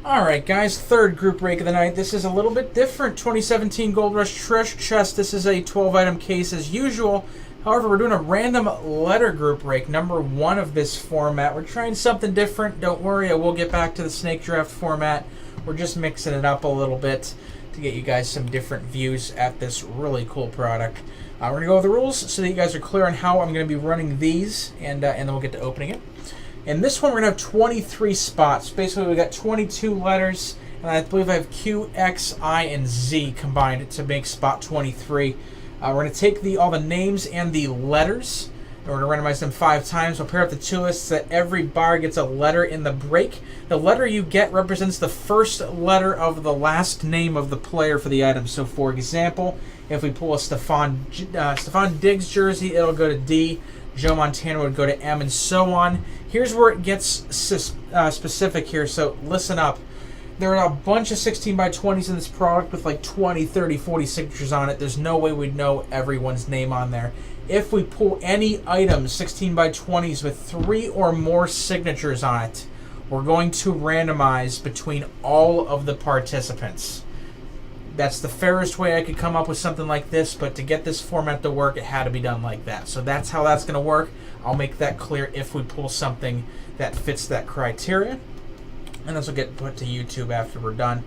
Alright guys, third group break of the night. This is a little bit different. 2017 Gold Rush Treasure Chest. This is a 12-item case as usual. However, we're doing a random letter group break, number 1 of this format. We're trying something different. Don't worry, I will get back to the snake draft format. We're just mixing it up a little bit to get you guys some different views at this really cool product. We're going to go over the rules so that you guys are clear on how I'm going to be running these, and then we'll get to opening it. In this one, we're going to have 23 spots. Basically, we got 22 letters, and I believe I have Q, X, I, and Z combined to make spot 23. We're going to take all the names and the letters, and we're going to randomize them 5 times. We'll pair up the 2 lists so that every bar gets a letter in the break. The letter you get represents the first letter of the last name of the player for the item. So, for example, if we pull a Stephon Diggs jersey, it'll go to D. Joe Montana would go to M, and so on. Here's where it gets specific here, so listen up. There are a bunch of 16x20s in this product with like 20, 30, 40 signatures on it. There's no way we'd know everyone's name on there. If we pull any items, 16x20s with 3 or more signatures on it, we're going to randomize between all of the participants. That's the fairest way I could come up with something like this, but to get this format to work, it had to be done like that. So that's how that's going to work. I'll make that clear if we pull something that fits that criteria. And this will get put to YouTube after we're done.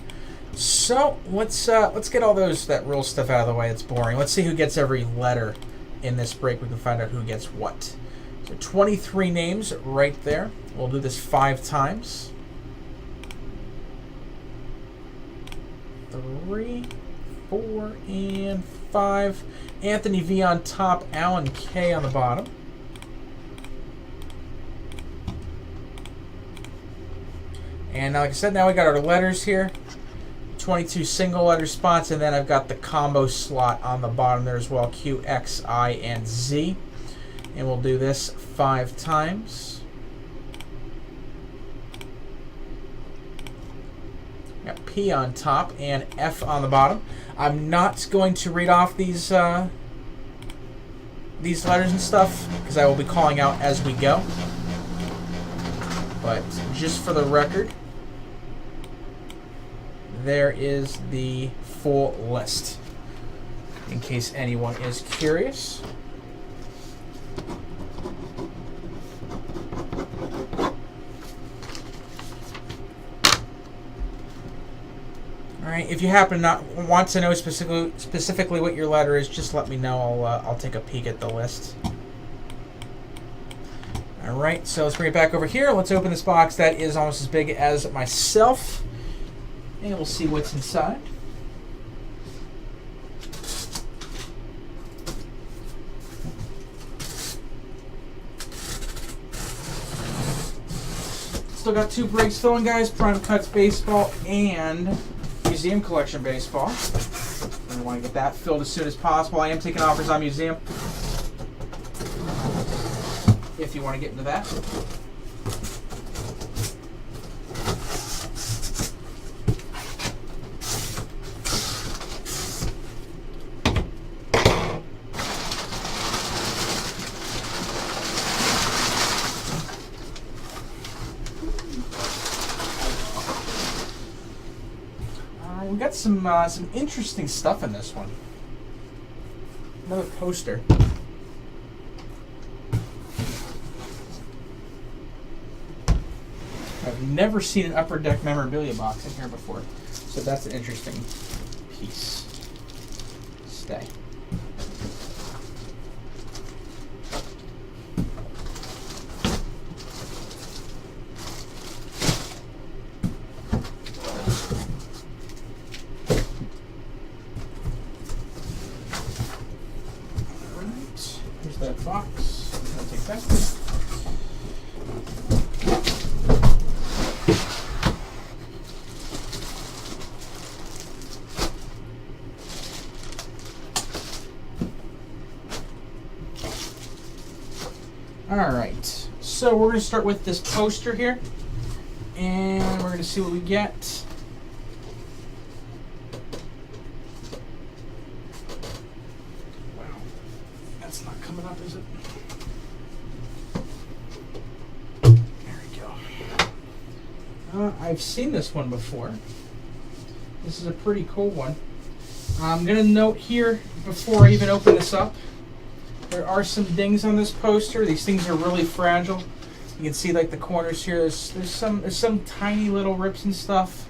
So let's get all that rule stuff out of the way. It's boring. Let's see who gets every letter in this break. We can find out who gets what. So 23 names right there. We'll do this 5 times. 3, 4, and 5. Anthony V on top, Alan K on the bottom. And like I said, now we got our letters here. 22 single letter spots, and then I've got the combo slot on the bottom there as well. Q, X, I, and Z. And we'll do this 5 times. Got P on top and F on the bottom. I'm not going to read off these letters and stuff because I will be calling out as we go. But just for the record, there is the full list in case anyone is curious. Alright, if you happen to not want to know specifically what your letter is, just let me know. I'll take a peek at the list. Alright, so let's bring it back over here. Let's open this box that is almost as big as myself. And we'll see what's inside. Still got 2 breaks filling, guys. Prime Cuts Baseball and Museum Collection Baseball. I want to get that filled as soon as possible. I am taking offers on Museum if you want to get into that. We got some interesting stuff in this one. Another poster. I've never seen an Upper Deck memorabilia box in here before, so that's an interesting piece. Stay. Here's that box. I'll take that. Alright, so we're going to start with this poster here, and we're going to see what we get. Wow, that's not coming up, is it? There we go. I've I've seen this one before. This is a pretty cool one. I'm going to note here, before I even open this up, there are some dings on this poster. These things are really fragile. You can see like the corners here. There's some tiny little rips and stuff.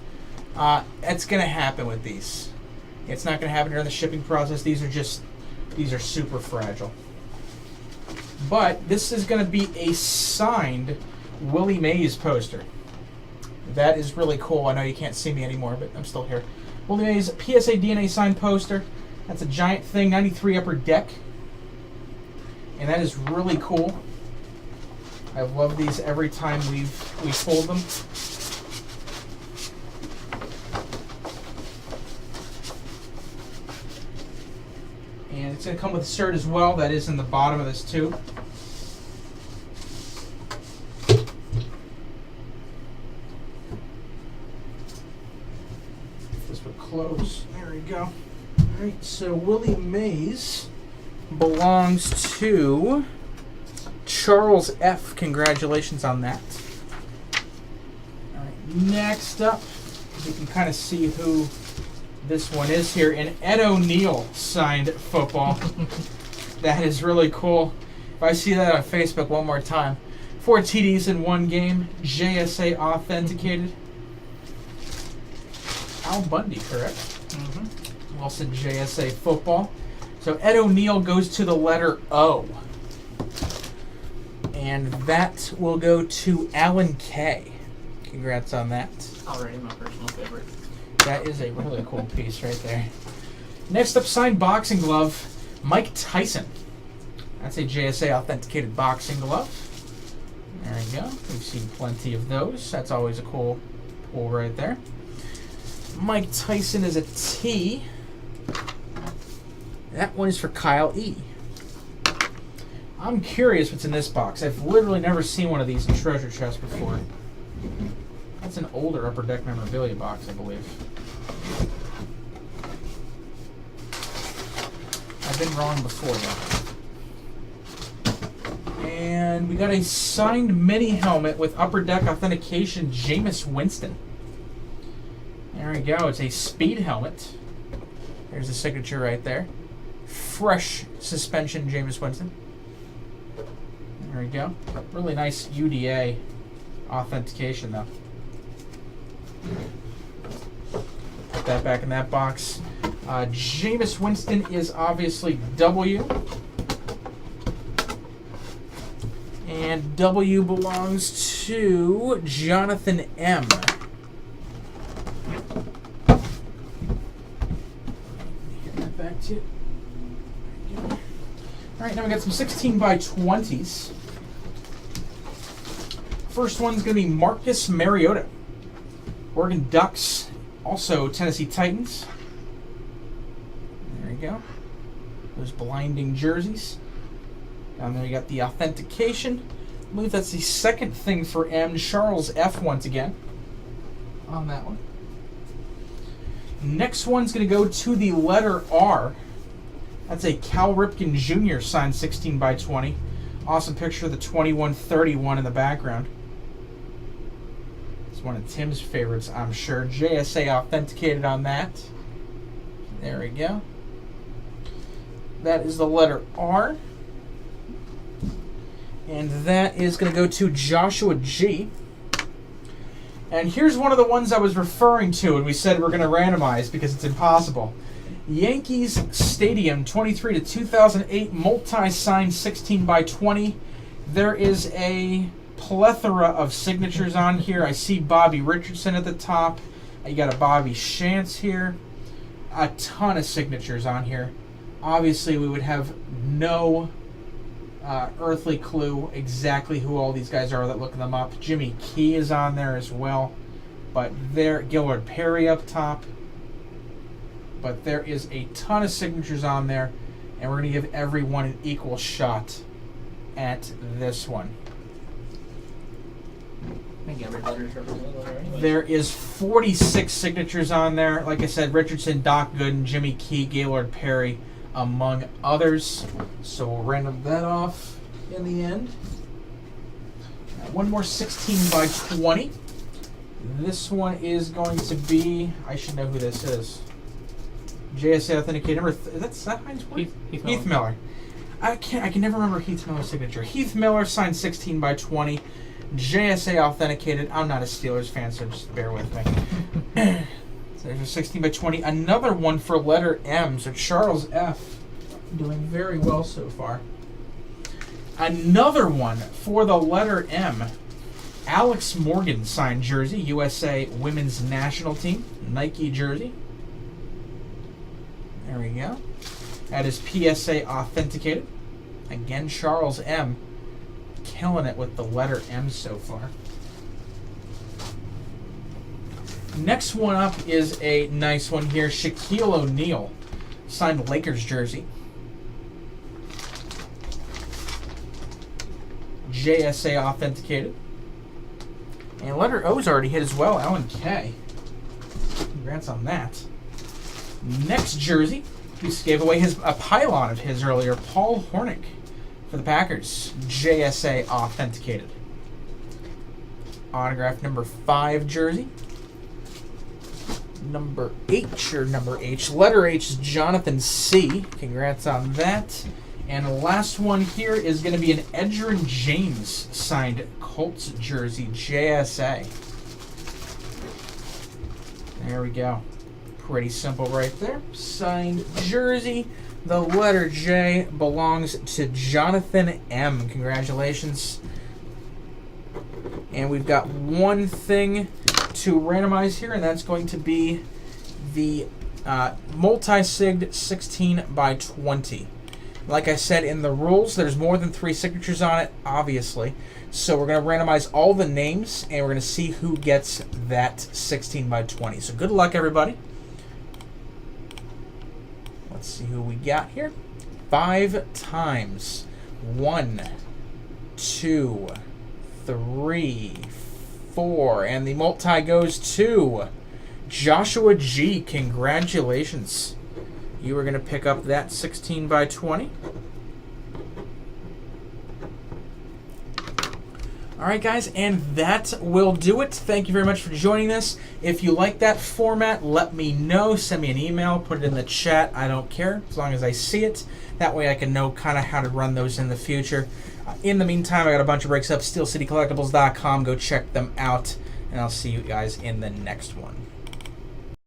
It's going to happen with these. It's not going to happen during the shipping process. These are super fragile. But this is going to be a signed Willie Mays poster. That is really cool. I know you can't see me anymore, but I'm still here. Willie Mays PSA DNA signed poster. That's a giant thing, 93 upper deck. And that is really cool. I love these every time we've pulled them. And it's going to come with a cert as well. That is in the bottom of this too. This would close. There we go. All right, so Willie Mays belongs to Charles F. Congratulations on that. All right, next up, you can kind of see who this one is here. An Ed O'Neill signed football. That is really cool. If I see that on Facebook one more time. 4 TDs in one game. JSA authenticated. Al Bundy, correct? Mm-hmm. Wilson JSA football. So Ed O'Neill goes to the letter O. And that will go to Alan K. Congrats on that. Already my personal favorite. That is a really cool piece right there. Next up, signed boxing glove, Mike Tyson. That's a JSA authenticated boxing glove. There we go. We've seen plenty of those. That's always a cool pull right there. Mike Tyson is a T. That one is for Kyle E. I'm curious what's in this box. I've literally never seen one of these in treasure chest before. That's an older Upper Deck memorabilia box, I believe. I've been wrong before, though. And we got a signed mini helmet with Upper Deck authentication, Jameis Winston. There we go. It's a speed helmet. There's the signature right there. Fresh suspension, Jameis Winston. There we go. Really nice UDA authentication, though. Put that back in that box. Jameis Winston is obviously W. And W belongs to Jonathan M. Get that back to you. Alright, now we got some 16 by 20s. First one's going to be Marcus Mariota. Oregon Ducks, also Tennessee Titans. There you go. Those blinding jerseys. Down there you got the authentication. I believe that's the second thing for M. Charles F. once again on that one. Next one's going to go to the letter R. That's a Cal Ripken Jr. signed 16 by 20. Awesome picture of the 2131 in the background. It's one of Tim's favorites, I'm sure. JSA authenticated on that. There we go. That is the letter R. And that is going to go to Joshua G. And here's one of the ones I was referring to, and we said we're going to randomize because it's impossible. Yankees Stadium 23 to 2008 multi-signed 16 by 20. There is a plethora of signatures on here. I see Bobby Richardson at the top. You got a Bobby Shantz here. A ton of signatures on here. Obviously, we would have no earthly clue exactly who all these guys are that look them up. Jimmy Key is on there as well. But there, Gillard Perry up top. But there is a ton of signatures on there, and we're going to give everyone an equal shot at this one. I think every letter's represented there anyway. There is 46 signatures on there. Like I said, Richardson, Doc Gooden, Jimmy Key, Gaylord Perry, among others. So we'll random that off in the end. One more 16 by 20. This one is going to be, I should know who this is. JSA authenticated number. That's that Heinz Ward? Heath Miller. I can never remember Heath Miller's signature. Heath Miller signed 16 by 20. JSA authenticated. I'm not a Steelers fan, so just bear with me. So there's a 16 by 20. Another one for letter M. So Charles F. doing very well so far. Another one for the letter M. Alex Morgan signed jersey. USA Women's National Team. Nike jersey. There we go. That is PSA authenticated. Again, Charles M. Killing it with the letter M so far. Next one up is a nice one here. Shaquille O'Neal signed Lakers jersey. JSA authenticated. And letter O's already hit as well. Alan K. Congrats on that. Next jersey. He just gave away a pylon of his earlier. Paul Hornick for the Packers. JSA authenticated. Autograph number 5 jersey. Number H, letter H is Jonathan C. Congrats on that. And the last one here is going to be an Edgerrin James signed Colts jersey, JSA. There we go. Pretty simple right there. Signed jersey. The letter J belongs to Jonathan M. Congratulations. And we've got one thing to randomize here, and that's going to be the multi-sigged 16 by 20. Like I said in the rules, there's more than 3 signatures on it, obviously. So we're going to randomize all the names, and we're going to see who gets that 16 by 20. So good luck, everybody. Let's see who we got here. 5 times. 1, 2, 3, 4. And the multi goes to Joshua G. Congratulations. You are going to pick up that 16 by 20. All right, guys, and that will do it. Thank you very much for joining us. If you like that format, let me know. Send me an email. Put it in the chat. I don't care, as long as I see it. That way I can know kind of how to run those in the future. In the meantime, I got a bunch of breaks up. SteelCityCollectibles.com. Go check them out, and I'll see you guys in the next one.